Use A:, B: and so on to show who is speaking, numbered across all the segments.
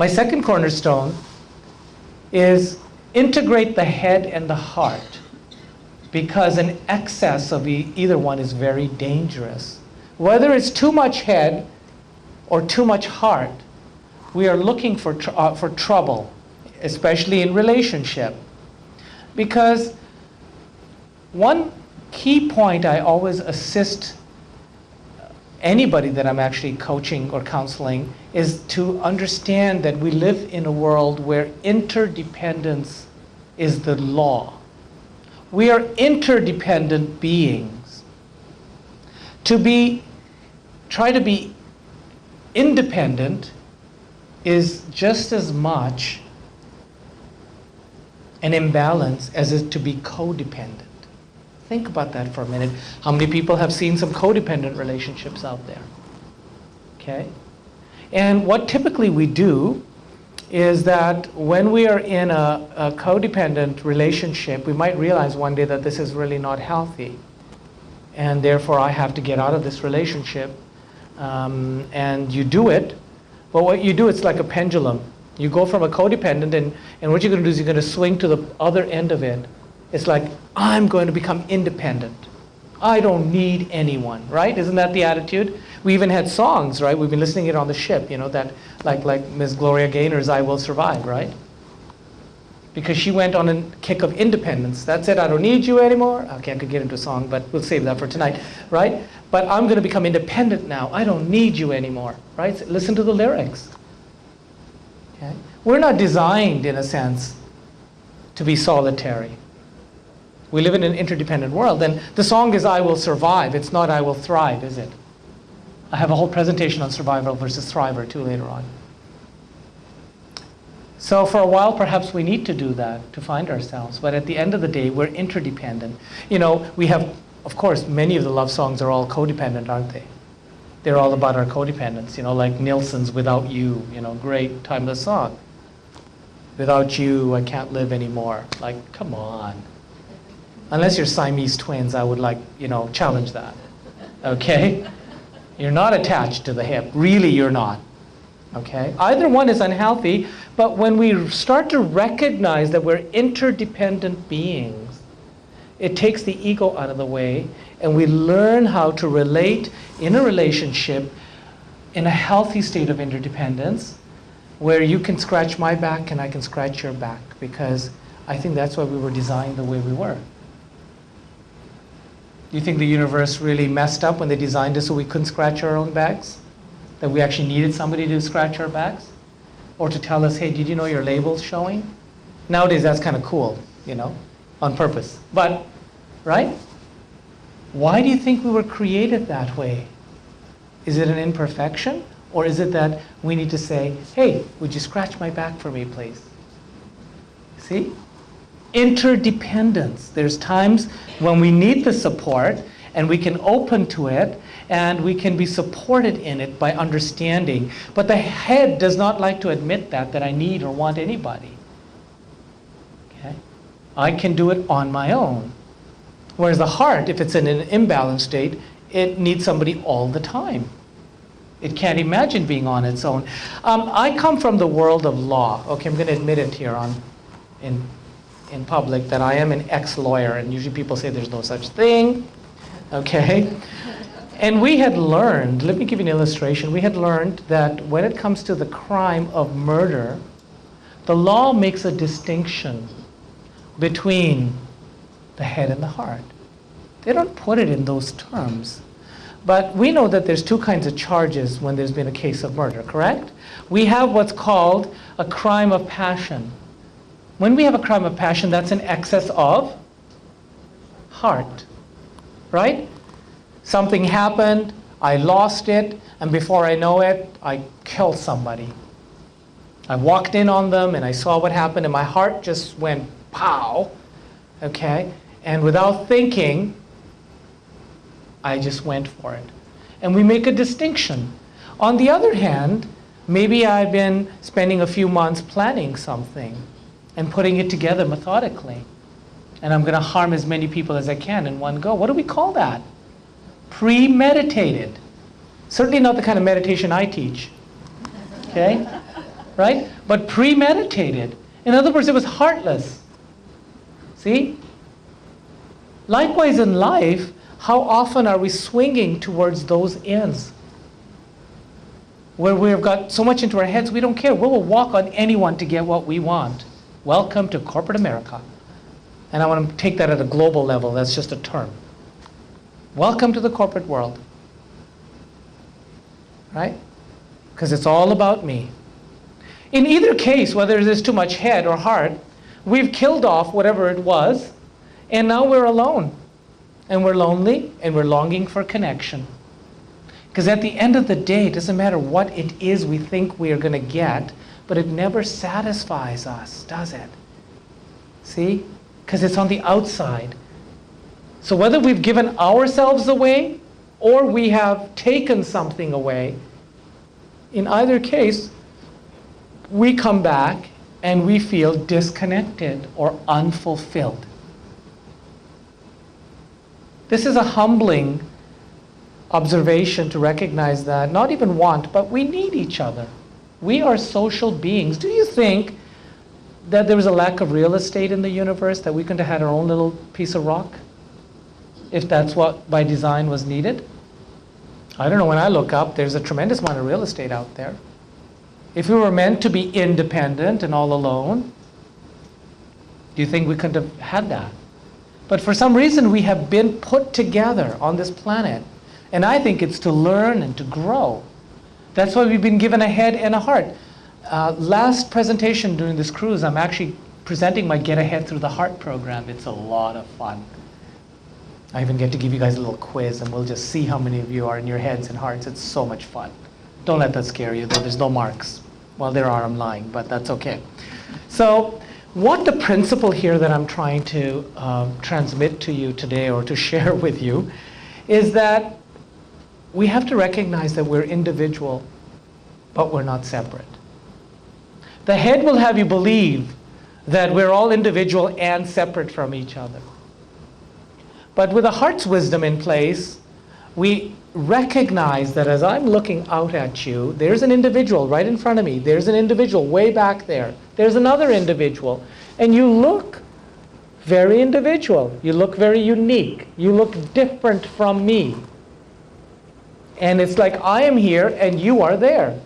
A: My second cornerstone is integrate the head and the heart, because an excess of either one is very dangerous. Whether it's too much head or too much heart, we are looking for trouble, especially in relationship. Because one key point I always assist anybody that I'm actually coaching or counseling is to understand that we live in a world where interdependence is the law. We are interdependent beings. Try to be independent is just as much an imbalance as it to be codependent. Think about that for a minute. How many people have seen some codependent relationships out there? Okay? And what typically we do is that when we are in a codependent relationship, we might realize one day that this is really not healthy. And therefore, I have to get out of this relationship. And you do it. But what you do, it's like a pendulum. You go from a codependent, and what you're going to do is you're going to swing to the other end of it. It's like, I'm going to become independent. I don't need anyone, right? Isn't that the attitude? We even had songs, right? We've been listening to it on the ship, that like Miss Gloria Gaynor's I Will Survive, right? Because she went on a kick of independence. That's it, I don't need you anymore. Okay, I could get into a song, but we'll save that for tonight, right? But I'm going to become independent now. I don't need you anymore, right? So listen to the lyrics. Okay? We're not designed, in a sense, to be solitary. We live in an interdependent world, and the song is I Will Survive. It's not I Will Thrive, is it? I have a whole presentation on survival versus thriver too later on. So for a while, perhaps we need to do that to find ourselves, but at the end of the day, we're interdependent. We have, of course, many of the love songs are all codependent, aren't they? They're all about our codependence, like Nilsson's Without You, great timeless song. Without you, I can't live anymore. Like, come on. Unless you're Siamese twins, I would challenge that. Okay? You're not attached to the hip. Really, you're not. Okay? Either one is unhealthy, but when we start to recognize that we're interdependent beings, it takes the ego out of the way, and we learn how to relate in a relationship in a healthy state of interdependence, where you can scratch my back and I can scratch your back, because I think that's why we were designed the way we were. Do you think the universe really messed up when they designed us so we couldn't scratch our own backs? That we actually needed somebody to scratch our backs? Or to tell us, hey, did you know your label's showing? Nowadays, that's kind of cool, on purpose. But, right? Why do you think we were created that way? Is it an imperfection? Or is it that we need to say, hey, would you scratch my back for me, please? See? Interdependence. There's times when we need the support, and we can open to it, and we can be supported in it by understanding. But the head does not like to admit that I need or want anybody. Okay? I can do it on my own. Whereas the heart, if it's in an imbalanced state, it needs somebody all the time. It can't imagine being on its own. I come from the world of law. Okay, I'm going to admit it here in public that I am an ex-lawyer, and usually people say there's no such thing. Okay? And we had learned, let me give you an illustration, we had learned that when it comes to the crime of murder, the law makes a distinction between the head and the heart. They don't put it in those terms. But we know that there's two kinds of charges when there's been a case of murder, correct? We have what's called a crime of passion. When we have a crime of passion, that's an excess of heart, right? Something happened, I lost it, and before I know it, I killed somebody. I walked in on them, and I saw what happened, and my heart just went pow, okay? And without thinking, I just went for it. And we make a distinction. On the other hand, maybe I've been spending a few months planning something and putting it together methodically. And I'm going to harm as many people as I can in one go. What do we call that? Premeditated. Certainly not the kind of meditation I teach. Okay? right? But premeditated. In other words, it was heartless. See? Likewise in life, how often are we swinging towards those ends? Where we've got so much into our heads, we don't care. We will walk on anyone to get what we want. Welcome to corporate America. And I want to take that at a global level. That's just a term. Welcome to the corporate world. Right? Because it's all about me. In either case, whether there's too much head or heart, we've killed off whatever it was, and now we're alone. And we're lonely, and we're longing for connection. Because at the end of the day, it doesn't matter what it is we think we are going to get, but it never satisfies us, does it? See? Because it's on the outside. So whether we've given ourselves away or we have taken something away, in either case, we come back and we feel disconnected or unfulfilled. This is a humbling observation to recognize that, not even want, but we need each other. We are social beings. Do you think that there was a lack of real estate in the universe, that we couldn't have had our own little piece of rock, if that's what by design was needed? I don't know, when I look up, there's a tremendous amount of real estate out there. If we were meant to be independent and all alone, do you think we couldn't have had that? But for some reason, we have been put together on this planet. And I think it's to learn and to grow. That's why we've been given a head and a heart. Last presentation during this cruise, I'm actually presenting my Get Ahead Through the Heart program. It's a lot of fun. I even get to give you guys a little quiz, and we'll just see how many of you are in your heads and hearts. It's so much fun. Don't let that scare you, though. There's no marks. Well, there are. I'm lying, but that's okay. So what the principle here that I'm trying to transmit to you today, or to share with you, is that we have to recognize that we're individual, but we're not separate. The head will have you believe that we're all individual and separate from each other. But with the heart's wisdom in place, we recognize that as I'm looking out at you, there's an individual right in front of me. There's an individual way back there. There's another individual. And you look very individual. You look very unique. You look different from me. And it's like I am here and you are there.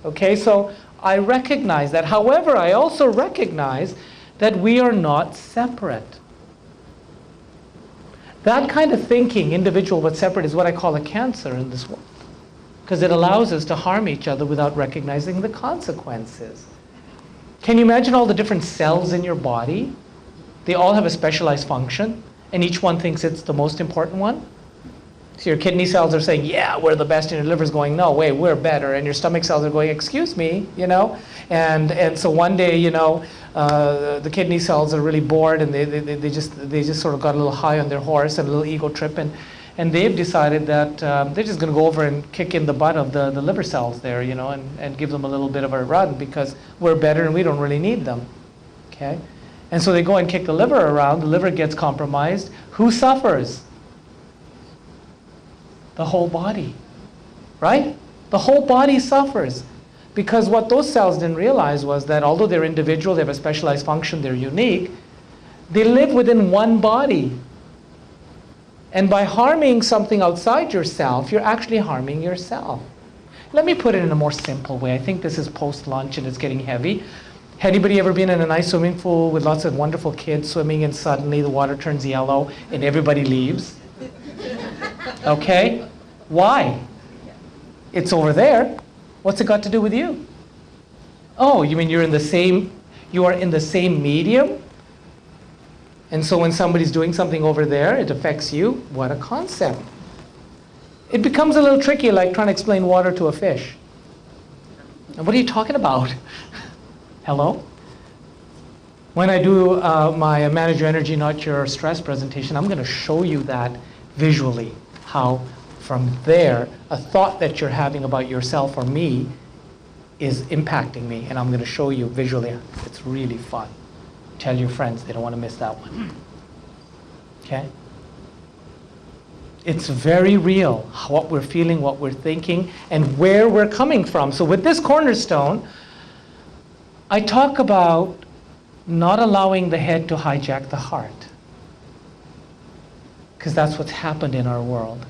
A: Okay, so I recognize that. However, I also recognize that we are not separate. That kind of thinking, individual but separate, is what I call a cancer in this world. Because it allows us to harm each other without recognizing the consequences. Can you imagine all the different cells in your body? They all have a specialized function, and each one thinks it's the most important one. So your kidney cells are saying, yeah, we're the best, and your liver's going, no, wait, we're better. And your stomach cells are going, excuse me, you know. And so one day, you know, the kidney cells are really bored, and they just sort of got a little high on their horse and a little ego trip, and they've decided that they're just going to go over and kick in the butt of the liver cells there, you know, and give them a little bit of a run because we're better and we don't really need them, okay? And so they go and kick the liver around. The liver gets compromised. Who suffers? The whole body, right? The whole body suffers. Because what those cells didn't realize was that although they're individual, they have a specialized function, they're unique, they live within one body. And by harming something outside yourself, you're actually harming yourself. Let me put it in a more simple way. I think this is post-lunch and it's getting heavy. Anybody ever been in a nice swimming pool with lots of wonderful kids swimming and suddenly the water turns yellow and everybody leaves? Okay? Why? It's over there. What's it got to do with you? Oh, you mean you are in the same medium? And so when somebody's doing something over there, it affects you? What a concept. It becomes a little tricky, like trying to explain water to a fish. And what are you talking about? Hello? When I do my Manage Your Energy, Not Your Stress presentation, I'm going to show you that visually, how from there, a thought that you're having about yourself or me is impacting me. And I'm going to show you visually. It's really fun. Tell your friends, they don't want to miss that one. Okay? It's very real, what we're feeling, what we're thinking, and where we're coming from. So with this cornerstone, I talk about not allowing the head to hijack the heart, because that's what's happened in our world.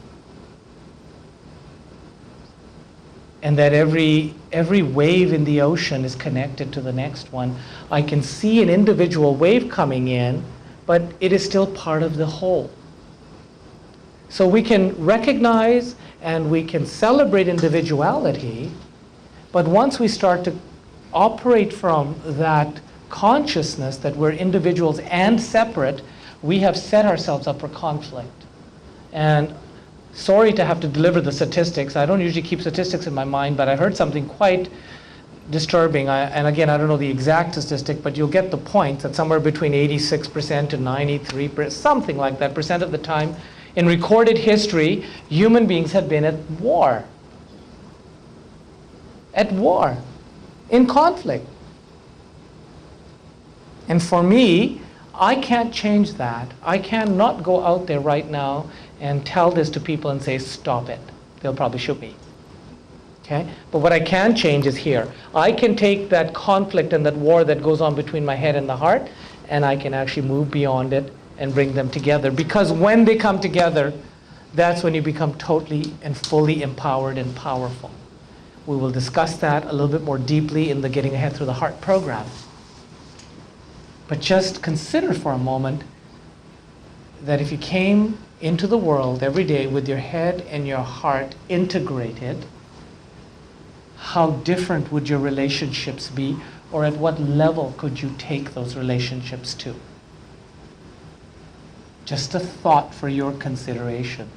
A: And that every wave in the ocean is connected to the next one. I can see an individual wave coming in, but it is still part of the whole. So we can recognize and we can celebrate individuality, but once we start to operate from that consciousness that we're individuals and separate, we have set ourselves up for conflict. And sorry to have to deliver the statistics. I don't usually keep statistics in my mind, but I heard something quite disturbing. And again, I don't know the exact statistic, but you'll get the point that somewhere between 86% to 93%, something like that, percent of the time, in recorded history, human beings have been at war. At war. In conflict. And for me, I can't change that. I cannot go out there right now and tell this to people and say, stop it. They'll probably shoot me. Okay? But what I can change is here. I can take that conflict and that war that goes on between my head and the heart, and I can actually move beyond it and bring them together. Because when they come together, that's when you become totally and fully empowered and powerful. We will discuss that a little bit more deeply in the Getting Ahead Through the Heart program. But just consider for a moment that if you came into the world every day with your head and your heart integrated, how different would your relationships be, or at what level could you take those relationships to? Just a thought for your consideration.